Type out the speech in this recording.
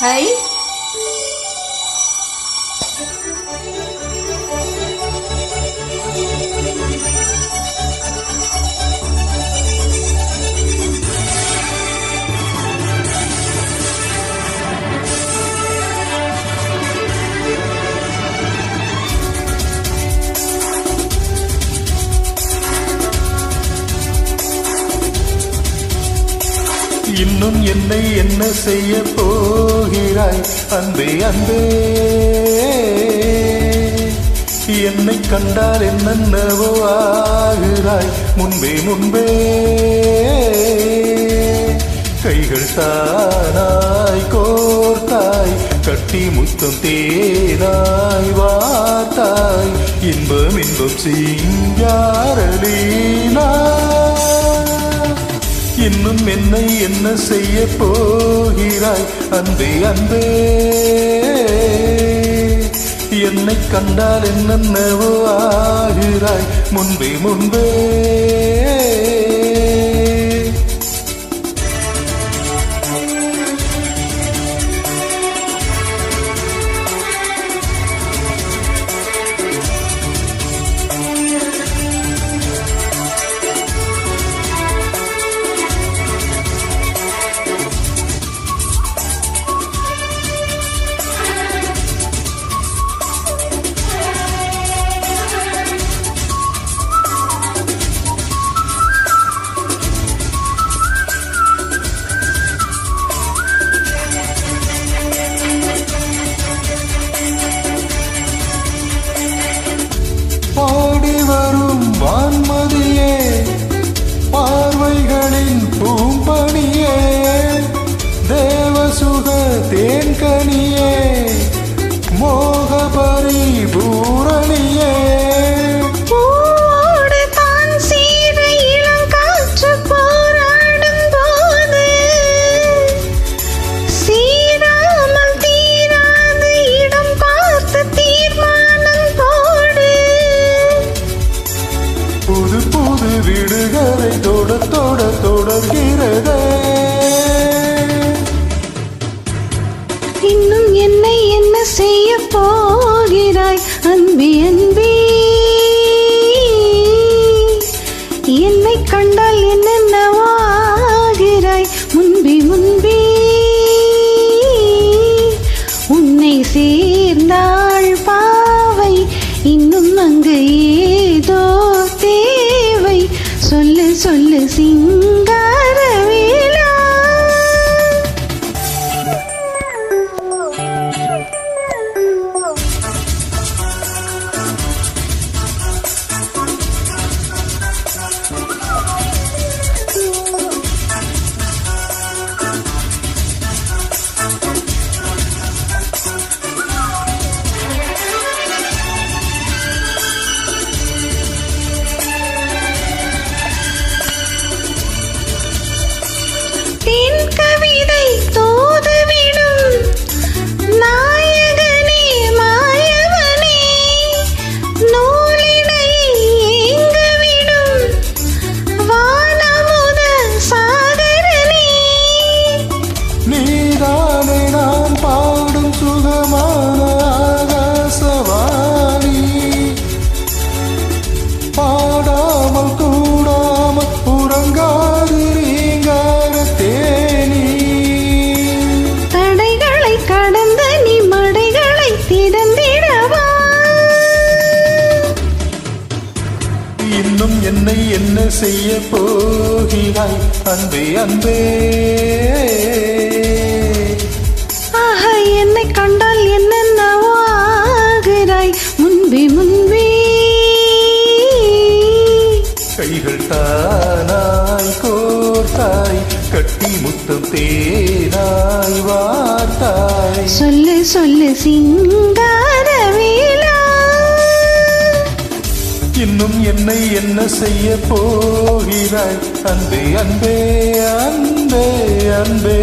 High இன்னும் என்னை என்ன செய்ய போகிறாய் அன்பே அன்பே, என்னை கண்டால் என்னென்னவோ ஆகிறாய் முன்பே முன்பே. கைகள் தானாய் கோர்த்தாய், கட்டி முத்தம் தேனாய் வார்த்தாய், இன்பம் இன்பம் சிங்காரலீலா. இன்னும் என்னை என்ன செய்ய போகிறாய் அன்பே அன்பே, என்னை கண்டால் என்னென்னவோ ஆகிறாய் முன்பே முன்பே. பாடி வரும் வான்மதியே, பார்வைகளின் பூம்பணியே, தேவசுக தேன்கனியே, மோக பரிபூரணியே. புது புது வீடுகளை தொட தொட தொடர்கிறதே. இன்னும் என்னை என்ன செய்ய போகிறாய் அன்பே அன்பே, என்னை கண்டால் என்னென்னவோ ஆகிறாய் முன்பே முன்பே. உன்னை சேர்ந்தாள் பாவை, இன்னும் அங்கு ஏதோ தேவை, சொல்லு சொல்லு சிங்காரவேலா. கவிதை தூதுவிடும் நாயகனே மாயவனே, நூலினை ஏங்கவிடும் வானமுத சாகரனே. நீதானே நான் பாடும் சுகமான ஆகாசவாணி, பாடாமல் கூடாமல் உறங்காது ரீங்கார தேனி. தடைகளை கடந்த நீ மடைகளை திறந்திடவா. இன்னும் என்னை என்ன செய்ய போகிறாய் அன்பே அன்பே, ஆஹா என்னை கண்டால் என்னென்னவோ ஆகிறாய் முன்பே முன்பே. கைகள் தானாய் கோர்த்தாய், கட்டி முத்தம் தேனாய் வார்த்தாய், சொல்லு சொல்லு சிங்காரவேலா. இன்னும் என்னை என்ன செய்ய போகிறாய் அன்பே அன்பே அன்பே அன்பே.